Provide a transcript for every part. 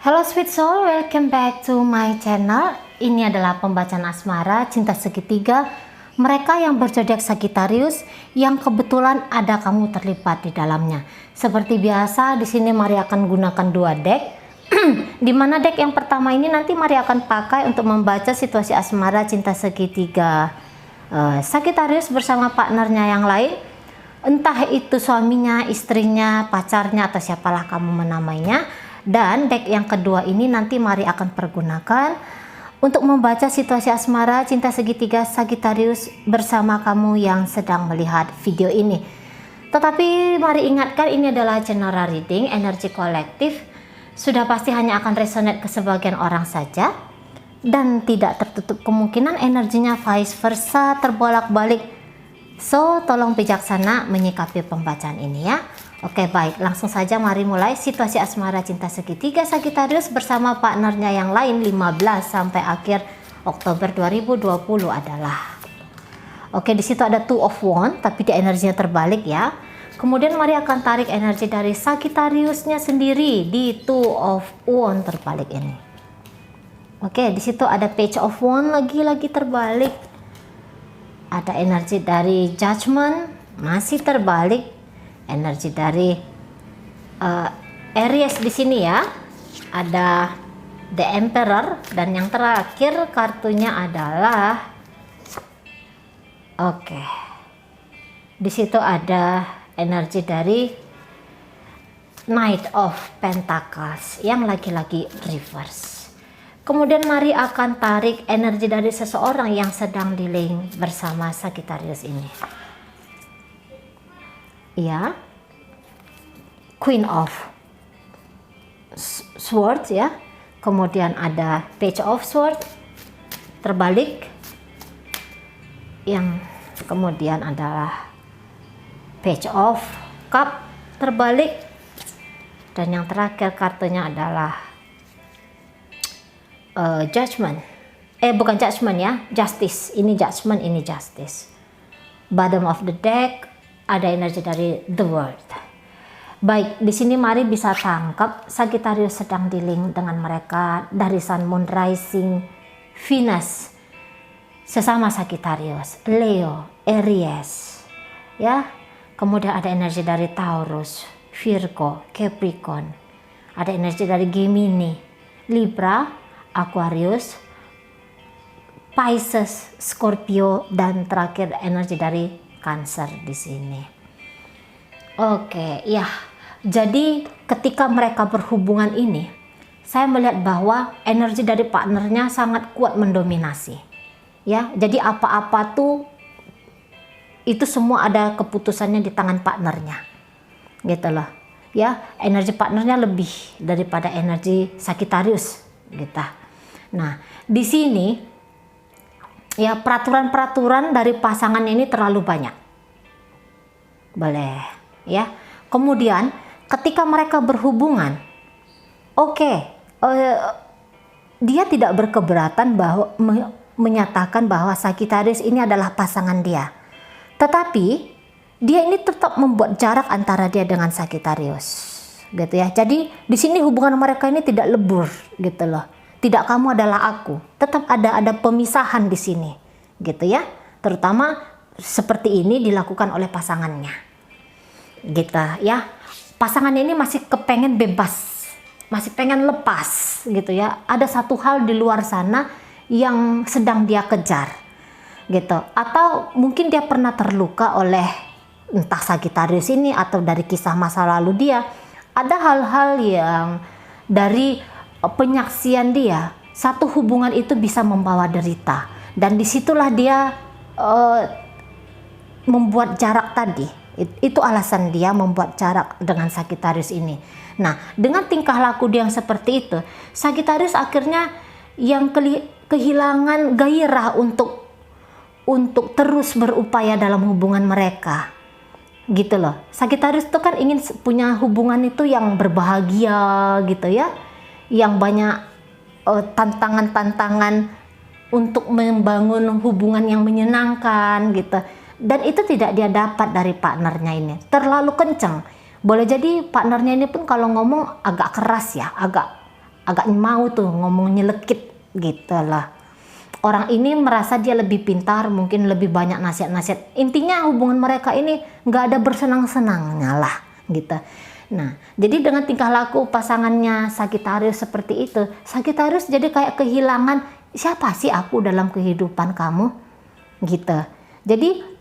Hello sweet soul, welcome back to my channel. Ini adalah pembacaan asmara cinta segitiga mereka yang berzodiak Sagittarius yang kebetulan ada kamu terlibat di dalamnya. Seperti biasa di sini Mari akan gunakan dua deck. Di mana deck yang pertama ini nanti Mari akan pakai untuk membaca situasi asmara cinta segitiga Sagittarius bersama partnernya yang lain. Entah itu suaminya, istrinya, pacarnya atau siapalah kamu menamainya. Dan deck yang kedua ini nanti Mari akan pergunakan untuk membaca situasi asmara cinta segitiga Sagittarius bersama kamu yang sedang melihat video ini. Tetapi Mari ingatkan, ini adalah general reading, energi kolektif. Sudah pasti hanya akan resonate ke sebagian orang saja. Dan tidak tertutup kemungkinan energinya vice versa, terbolak-balik. So, tolong bijaksana menyikapi pembacaan ini ya. Oke, baik, langsung saja mari mulai situasi asmara cinta segitiga Sagittarius bersama partnernya yang lain 15 sampai akhir Oktober 2020 adalah. Oke, di situ ada Two of Wands tapi dia energinya terbalik ya. Kemudian Mari akan tarik energi dari Sagittariusnya sendiri di Two of Wands terbalik ini. Oke, di situ ada Page of Wands lagi-lagi terbalik. Ada energi dari Judgment masih terbalik. Energi dari Aries di sini ya, ada The Emperor, dan yang terakhir kartunya adalah di situ ada energi dari Knight of Pentacles yang lagi-lagi reverse. Kemudian Mari akan tarik energi dari seseorang yang sedang dealing bersama Sagittarius ini. Ya, Queen of Swords ya, kemudian ada Page of Swords terbalik, yang kemudian adalah Page of Cup terbalik, dan yang terakhir kartunya adalah Judgment. Bukan Judgment ya, Justice. Ini Judgment, ini Justice. Bottom of the deck ada energi dari The World. Baik, di sini Mari bisa tangkap Sagittarius sedang dealing dengan mereka dari Sun, Moon, Rising, Venus. Sesama Sagittarius, Leo, Aries. Ya. Kemudian ada energi dari Taurus, Virgo, Capricorn. Ada energi dari Gemini, Libra, Aquarius, Pisces, Scorpio, dan terakhir energi dari Cancer di sini. Oke, ya. Jadi ketika mereka berhubungan ini, saya melihat bahwa energi dari partnernya sangat kuat mendominasi. Ya, jadi apa-apa tuh itu semua ada keputusannya di tangan partnernya. Gitu loh. Ya, energi partnernya lebih daripada energi Sagittarius gitu. Nah, di sini ya peraturan-peraturan dari pasangan ini terlalu banyak. Boleh ya. Kemudian ketika mereka berhubungan, dia tidak berkeberatan bahwa menyatakan bahwa Sagittarius ini adalah pasangan dia. Tetapi dia ini tetap membuat jarak antara dia dengan Sagittarius. Gitu ya. Jadi di sini hubungan mereka ini tidak lebur gitu loh. Tidak kamu adalah aku, tetap ada pemisahan di sini, gitu ya. Terutama seperti ini dilakukan oleh pasangannya, gitu ya. Pasangan ini masih kepengen bebas, masih pengen lepas, gitu ya. Ada satu hal di luar sana yang sedang dia kejar, gitu. Atau mungkin dia pernah terluka oleh entah Sagittarius ini atau dari kisah masa lalu dia. Ada hal-hal yang dari penyaksian dia, satu hubungan itu bisa membawa derita, dan disitulah dia membuat jarak tadi. Itu alasan dia membuat jarak dengan Sagittarius ini. Nah, dengan tingkah laku dia yang seperti itu, Sagittarius akhirnya yang kehilangan gairah untuk terus berupaya dalam hubungan mereka. Gitu loh. Sagittarius itu kan ingin punya hubungan itu yang berbahagia gitu ya. Yang banyak tantangan-tantangan untuk membangun hubungan yang menyenangkan gitu, dan itu tidak dia dapat dari partnernya ini, terlalu kenceng. Boleh jadi partnernya ini pun kalau ngomong agak keras ya, agak agak mau tuh ngomong nyelekit gitu lah. Orang ini merasa dia lebih pintar, mungkin lebih banyak nasihat-nasihat. Intinya hubungan mereka ini nggak ada bersenang-senangnya lah gitu. Nah, jadi dengan tingkah laku pasangannya Sagittarius seperti itu, Sagittarius jadi kayak kehilangan siapa sih aku dalam kehidupan kamu gitu. Jadi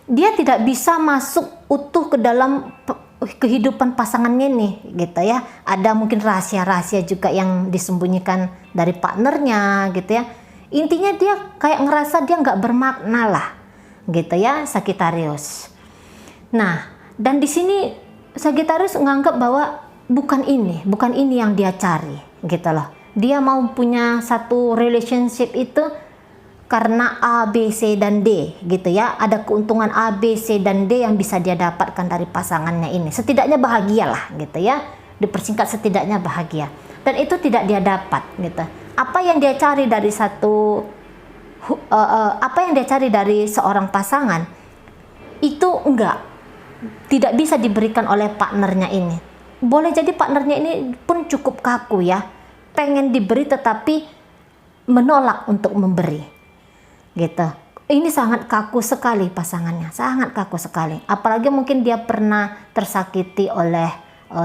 dia tidak bisa masuk utuh ke dalam kehidupan pasangannya nih gitu ya. Ada mungkin rahasia-rahasia juga yang disembunyikan dari partnernya gitu ya. Intinya dia kayak ngerasa dia nggak bermakna lah gitu ya, Sagittarius. Nah, dan di sini Sagittarius nganggap bahwa bukan ini yang dia cari gitu loh. Dia mau punya satu relationship itu karena A, B, C, dan D gitu ya. Ada keuntungan A, B, C, dan D yang bisa dia dapatkan dari pasangannya ini. Setidaknya bahagia lah gitu ya. Dipersingkat setidaknya bahagia. Dan itu tidak dia dapat gitu. Apa yang dia cari dari apa yang dia cari dari seorang pasangan itu tidak bisa diberikan oleh partnernya ini. Boleh jadi partnernya ini pun cukup kaku ya. Pengen diberi tetapi menolak untuk memberi. Gitu. Ini sangat kaku sekali pasangannya, sangat kaku sekali. Apalagi mungkin dia pernah tersakiti oleh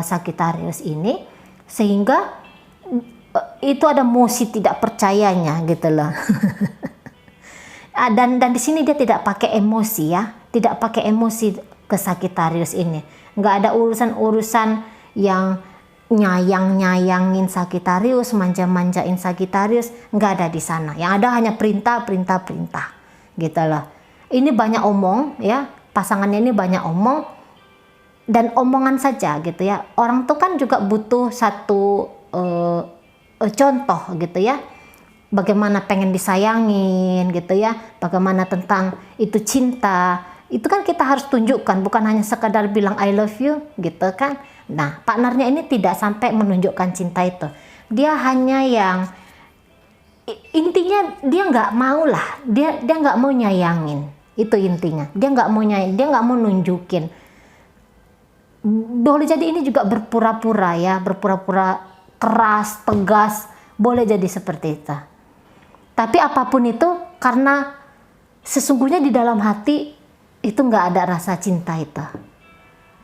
Sagittarius ini, sehingga itu ada emosi tidak percayanya gitu loh. dan di sini dia tidak pakai emosi ya, tidak pakai emosi ke Sagittarius ini. Nggak ada urusan-urusan yang nyayangin Sagittarius, manja-manjain Sagittarius, nggak ada di sana. Yang ada hanya perintah gitu loh. Ini banyak omong ya, pasangannya ini banyak omong dan omongan saja gitu ya. Orang tuh kan juga butuh satu contoh gitu ya. Bagaimana pengen disayangin gitu ya, bagaimana tentang itu cinta. Itu kan kita harus tunjukkan, bukan hanya sekadar bilang I love you gitu kan. Nah, partnernya ini tidak sampai menunjukkan cinta itu. Dia hanya yang intinya dia nggak mau lah, dia nggak mau nyayangin. Itu intinya. Dia nggak mau nyayangin, dia nggak mau nunjukin. Boleh jadi ini juga berpura-pura ya, berpura-pura keras, tegas, boleh jadi seperti itu. Tapi apapun itu, karena sesungguhnya di dalam hati itu nggak ada rasa cinta itu.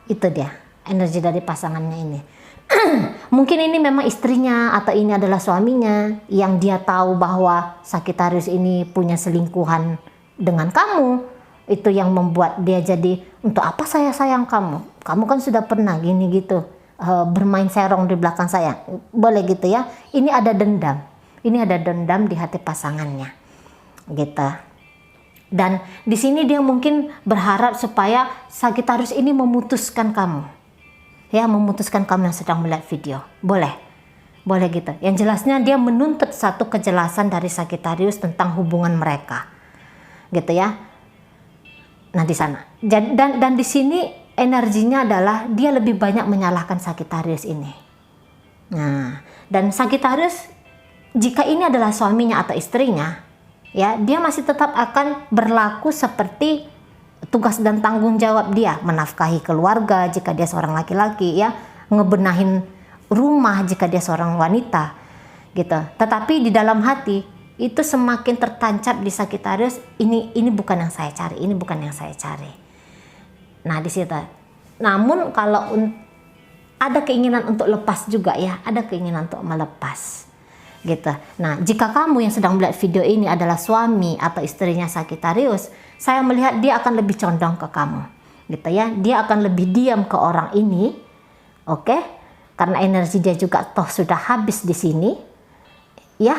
Itu dia energi dari pasangannya ini. Mungkin ini memang istrinya atau ini adalah suaminya yang dia tahu bahwa Sagittarius ini punya selingkuhan dengan kamu. Itu yang membuat dia jadi, untuk apa saya sayang kamu? Kamu kan sudah pernah gini gitu, bermain serong di belakang saya. Boleh gitu ya. Ini ada dendam. Ini ada dendam di hati pasangannya. Gitu. Dan di sini dia mungkin berharap supaya Sagittarius ini memutuskan kamu. Ya, memutuskan kamu yang sedang melihat video. Boleh gitu. Yang jelasnya dia menuntut satu kejelasan dari Sagittarius tentang hubungan mereka. Gitu ya. Nah, di sana. Dan di sini energinya adalah dia lebih banyak menyalahkan Sagittarius ini. Nah, dan Sagittarius jika ini adalah suaminya atau istrinya, ya, dia masih tetap akan berlaku seperti tugas dan tanggung jawab dia, menafkahi keluarga jika dia seorang laki-laki ya, ngebenahin rumah jika dia seorang wanita gitu. Tetapi di dalam hati itu semakin tertancap di Sagittarius, ini bukan yang saya cari, ini bukan yang saya cari. Nah, di situ. Namun kalau ada keinginan untuk lepas juga ya, ada keinginan untuk melepas. Gitu. Nah, jika kamu yang sedang melihat video ini adalah suami atau istrinya Sagittarius, saya melihat dia akan lebih condong ke kamu, gitu ya. Dia akan lebih diam ke orang ini, oke? Karena energi dia juga toh sudah habis di sini, ya.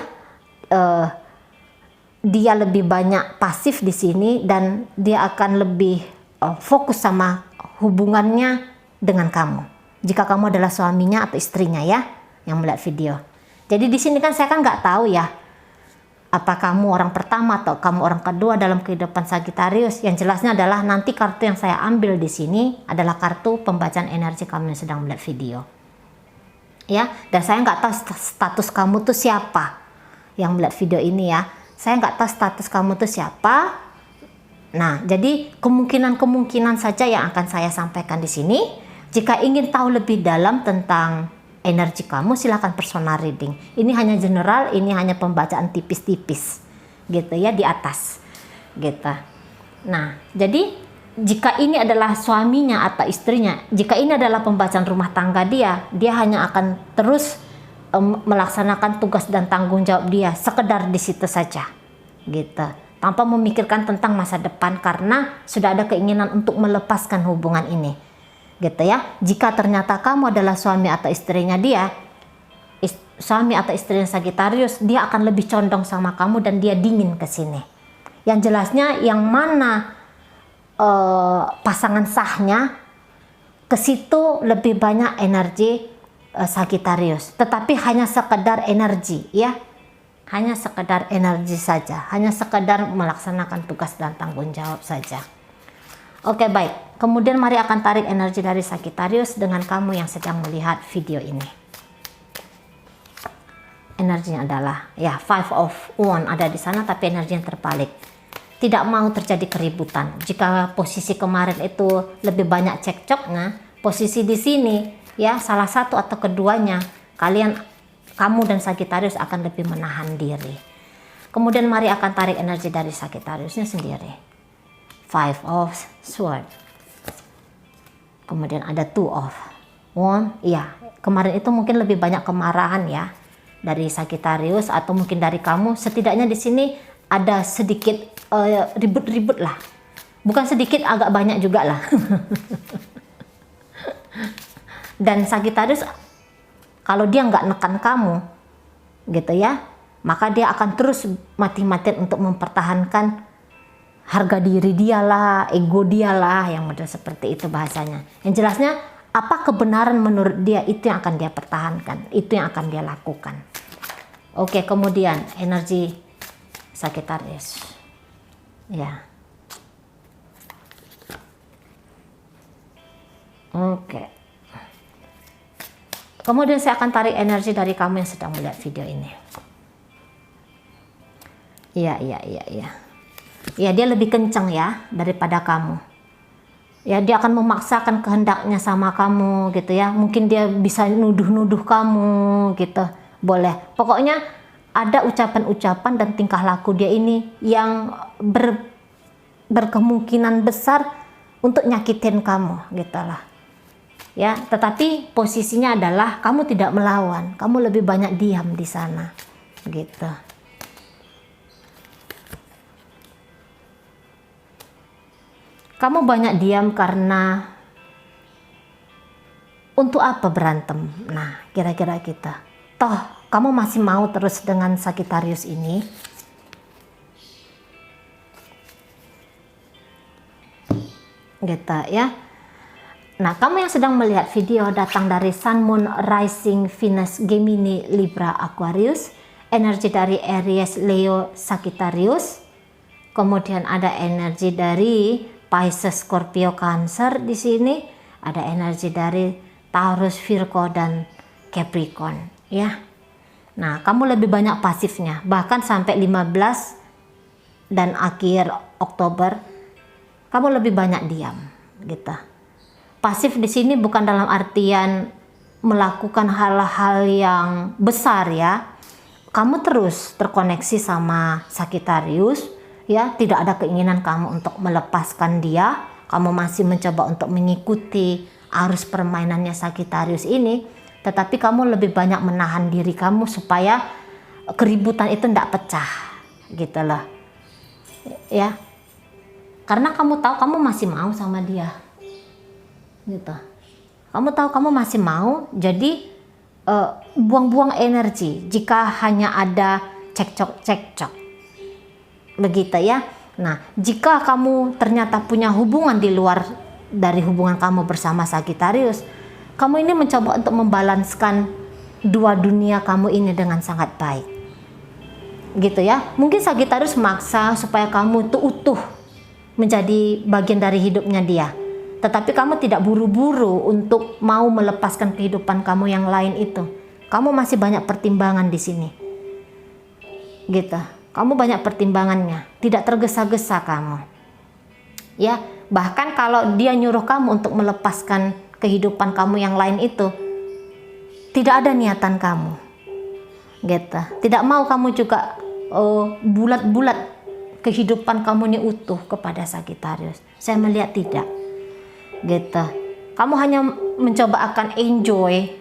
Dia lebih banyak pasif di sini dan dia akan lebih fokus sama hubungannya dengan kamu. Jika kamu adalah suaminya atau istrinya ya, yang melihat video. Jadi di sini kan saya kan nggak tahu ya, apa kamu orang pertama atau kamu orang kedua dalam kehidupan Sagittarius. Yang jelasnya adalah nanti kartu yang saya ambil di sini adalah kartu pembacaan energi kamu yang sedang melihat video. Ya, dan saya nggak tahu status kamu tuh siapa yang melihat video ini ya. Saya nggak tahu status kamu tuh siapa. Nah, jadi kemungkinan saja yang akan saya sampaikan di sini. Jika ingin tahu lebih dalam tentang energi kamu, silakan personal reading. Ini hanya general, ini hanya pembacaan tipis-tipis gitu ya di atas gitu. Nah, jadi jika ini adalah suaminya atau istrinya, jika ini adalah pembacaan rumah tangga dia hanya akan terus melaksanakan tugas dan tanggung jawab dia sekedar di situ saja gitu, tanpa memikirkan tentang masa depan karena sudah ada keinginan untuk melepaskan hubungan ini gitu ya. Jika ternyata kamu adalah suami atau istrinya dia, suami atau istrinya Sagittarius, dia akan lebih condong sama kamu dan dia dingin ke sini. Yang jelasnya yang mana pasangan sahnya, ke situ lebih banyak energi Sagittarius, tetapi hanya sekedar energi ya, hanya sekedar energi saja, hanya sekedar melaksanakan tugas dan tanggung jawab saja. Oke, baik. Kemudian mari akan tarik energi dari Sagittarius dengan kamu yang sedang melihat video ini. Energinya adalah ya Five of Wands ada di sana, tapi energi yang terbalik. Tidak mau terjadi keributan. Jika posisi kemarin itu lebih banyak cekcoknya, posisi di sini ya salah satu atau keduanya kamu dan Sagittarius akan lebih menahan diri. Kemudian mari akan tarik energi dari Sagittariusnya sendiri. Five of Swords. Kemudian ada Two of Wands. Iya, kemarin itu mungkin lebih banyak kemarahan ya dari Sagittarius atau mungkin dari kamu. Setidaknya di sini ada sedikit ribut-ribut lah. Bukan sedikit, agak banyak juga lah. Dan Sagittarius kalau dia nggak nekan kamu gitu ya, maka dia akan terus mati-matian untuk mempertahankan harga diri dia lah, ego dia lah, yang model seperti itu bahasanya. Yang jelasnya apa kebenaran menurut dia, itu yang akan dia pertahankan, itu yang akan dia lakukan. Oke, kemudian energi Sagittarius ya. Oke, kemudian saya akan tarik energi dari kamu yang sedang melihat video ini. Iya. Ya, dia lebih kencang ya daripada kamu. Ya, dia akan memaksakan kehendaknya sama kamu gitu ya. Mungkin dia bisa nuduh-nuduh kamu gitu. Boleh. Pokoknya ada ucapan-ucapan dan tingkah laku dia ini yang berkemungkinan besar untuk nyakitin kamu gitu lah. Ya, tetapi posisinya adalah kamu tidak melawan. Kamu lebih banyak diam di sana gitu. Kamu banyak diam karena untuk apa berantem? Nah, kira-kira kita. Toh, kamu masih mau terus dengan Sagittarius ini? Gitu ya. Nah, kamu yang sedang melihat video datang dari Sun, Moon, Rising, Venus, Gemini, Libra, Aquarius. Energi dari Aries, Leo, Sagittarius. Kemudian ada energi dari Pisces, Scorpio, Cancer di sini. Ada energi dari Taurus, Virgo, dan Capricorn ya. Nah, kamu lebih banyak pasifnya, bahkan sampai 15 dan akhir Oktober kamu lebih banyak diam gitu. Pasif di sini bukan dalam artian melakukan hal-hal yang besar ya. Kamu terus terkoneksi sama Sagittarius ya, tidak ada keinginan kamu untuk melepaskan dia. Kamu masih mencoba untuk mengikuti arus permainannya Sagittarius ini, tetapi kamu lebih banyak menahan diri kamu supaya keributan itu tidak pecah gitu loh ya, karena kamu tahu kamu masih mau sama dia gitu. Kamu tahu kamu masih mau, jadi buang-buang energi jika hanya ada cekcok begitu ya. Nah, jika kamu ternyata punya hubungan di luar dari hubungan kamu bersama Sagittarius, kamu ini mencoba untuk membalanskan dua dunia kamu ini dengan sangat baik gitu ya. Mungkin Sagittarius maksa supaya kamu itu utuh menjadi bagian dari hidupnya dia, tetapi kamu tidak buru-buru untuk mau melepaskan kehidupan kamu yang lain itu. Kamu masih banyak pertimbangan di sini gitu. Kamu banyak pertimbangannya, tidak tergesa-gesa kamu ya. Bahkan kalau dia nyuruh kamu untuk melepaskan kehidupan kamu yang lain itu, tidak ada niatan kamu, gitu. Tidak mau kamu juga bulat-bulat kehidupan kamu ini utuh kepada Sagittarius. Saya melihat tidak, gitu. Kamu hanya mencoba akan enjoy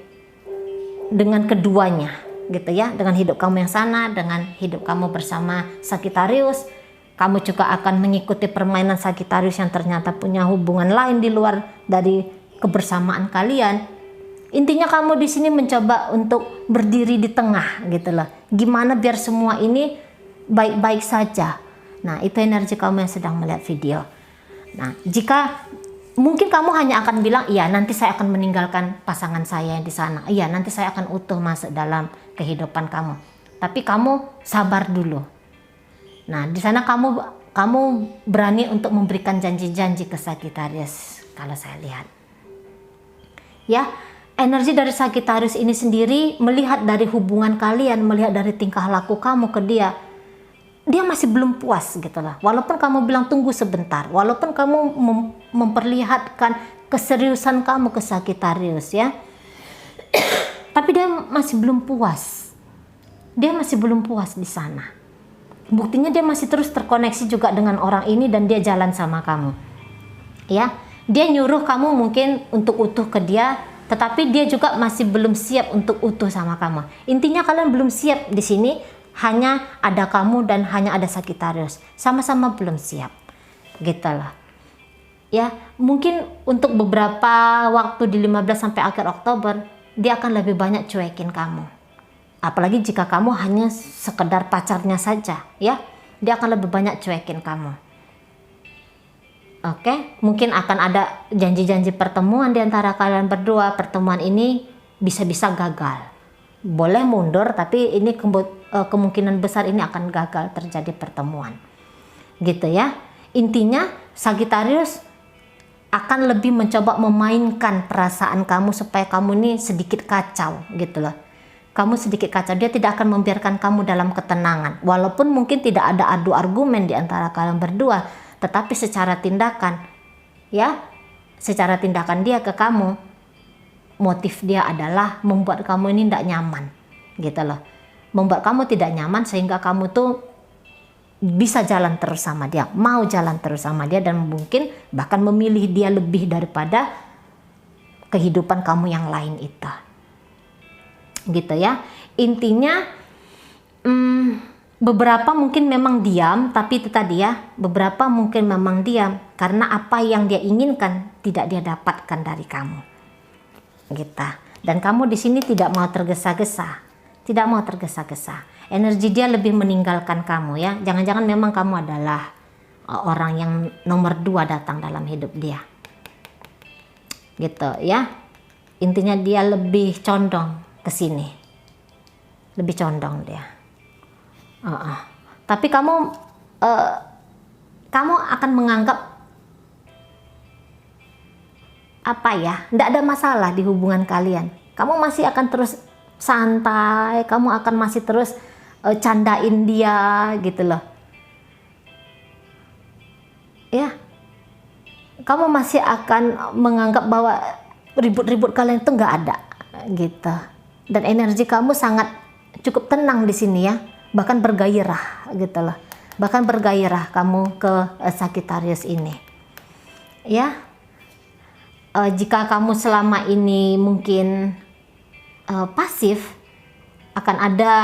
dengan keduanya, gitu ya, dengan hidup kamu yang sana, dengan hidup kamu bersama Sagittarius. Kamu juga akan mengikuti permainan Sagittarius yang ternyata punya hubungan lain di luar dari kebersamaan kalian. Intinya kamu di sini mencoba untuk berdiri di tengah, gitu loh. Gimana biar semua ini baik-baik saja. Nah, itu energi kamu yang sedang melihat video. Nah, jika mungkin kamu hanya akan bilang, iya nanti saya akan meninggalkan pasangan saya yang di sana. Iya nanti saya akan utuh masuk dalam kehidupan kamu. Tapi kamu sabar dulu. Nah, di sana kamu berani untuk memberikan janji-janji ke Sagittarius kalau saya lihat. Ya, energi dari Sagittarius ini sendiri melihat dari hubungan kalian, melihat dari tingkah laku kamu ke dia. Dia masih belum puas gitu lah. Walaupun kamu bilang tunggu sebentar, walaupun kamu memperlihatkan keseriusan kamu ke Sagittarius ya. Tapi dia masih belum puas. Dia masih belum puas di sana. Buktinya dia masih terus terkoneksi juga dengan orang ini dan dia jalan sama kamu. Ya, dia nyuruh kamu mungkin untuk utuh ke dia, tetapi dia juga masih belum siap untuk utuh sama kamu. Intinya kalian belum siap di sini, hanya ada kamu dan hanya ada Sagittarius. Sama-sama belum siap. Gitu lah. Ya, mungkin untuk beberapa waktu di 15 sampai akhir Oktober, dia akan lebih banyak cuekin kamu. Apalagi jika kamu hanya sekedar pacarnya saja, ya, dia akan lebih banyak cuekin kamu. Oke, mungkin akan ada janji-janji pertemuan di antara kalian berdua. Pertemuan ini bisa-bisa gagal. Boleh mundur, tapi ini kemungkinan besar ini akan gagal terjadi pertemuan. Gitu ya. Intinya Sagittarius akan lebih mencoba memainkan perasaan kamu supaya kamu ini sedikit kacau, gitu loh. Kamu sedikit kacau, dia tidak akan membiarkan kamu dalam ketenangan. Walaupun mungkin tidak ada adu argumen di antara kalian berdua, tetapi secara tindakan, ya, secara tindakan dia ke kamu, motif dia adalah membuat kamu ini tidak nyaman, gitu loh. Membuat kamu tidak nyaman sehingga kamu tuh bisa jalan terus sama dia, mau jalan terus sama dia dan mungkin bahkan memilih dia lebih daripada kehidupan kamu yang lain itu. Gitu ya. Intinya beberapa mungkin memang diam, tapi itu tadi ya, beberapa mungkin memang diam karena apa yang dia inginkan tidak dia dapatkan dari kamu. Gitu. Dan kamu di sini tidak mau tergesa-gesa. Tidak mau tergesa-gesa. Energi dia lebih meninggalkan kamu ya. Jangan-jangan memang kamu adalah orang yang nomor 2 datang dalam hidup dia. Gitu ya. Intinya dia lebih condong ke sini, lebih condong dia. Tapi kamu akan menganggap apa ya? Tidak ada masalah di hubungan kalian. Kamu masih akan terus santai, kamu akan masih terus candain dia, gitu loh. Ya, kamu masih akan menganggap bahwa ribut-ribut kalian itu nggak ada, gitu. Dan energi kamu sangat cukup tenang di sini ya, bahkan bergairah gitu loh, bahkan bergairah kamu ke Sagittarius ini. Ya, jika kamu selama ini mungkin pasif, akan ada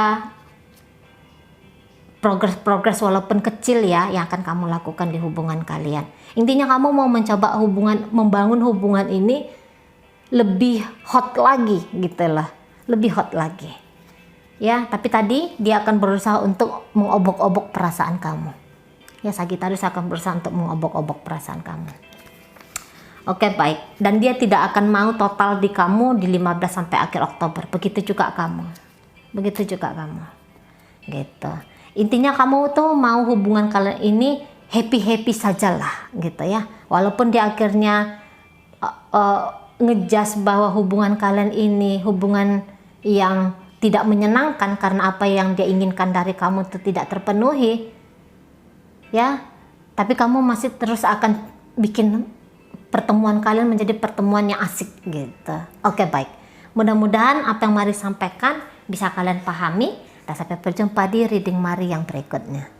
progres walaupun kecil ya yang akan kamu lakukan di hubungan kalian. Intinya kamu mau mencoba membangun hubungan ini lebih hot lagi gitu loh. Lebih hot lagi ya, tapi tadi dia akan berusaha untuk mengobok-obok perasaan kamu ya. Sagittarius akan berusaha untuk mengobok-obok perasaan kamu. Oke, baik. Dan dia tidak akan mau total di kamu di 15 sampai akhir Oktober. Begitu juga kamu, gitu. Intinya kamu tuh mau hubungan kalian ini happy sajalah gitu ya. Walaupun di akhirnya ngejas bahwa hubungan kalian ini hubungan yang tidak menyenangkan karena apa yang dia inginkan dari kamu itu tidak terpenuhi ya, tapi kamu masih terus akan bikin pertemuan kalian menjadi pertemuan yang asik gitu. Oke, baik. Mudah-mudahan apa yang Mari sampaikan bisa kalian pahami, dan sampai berjumpa di reading Mari yang berikutnya.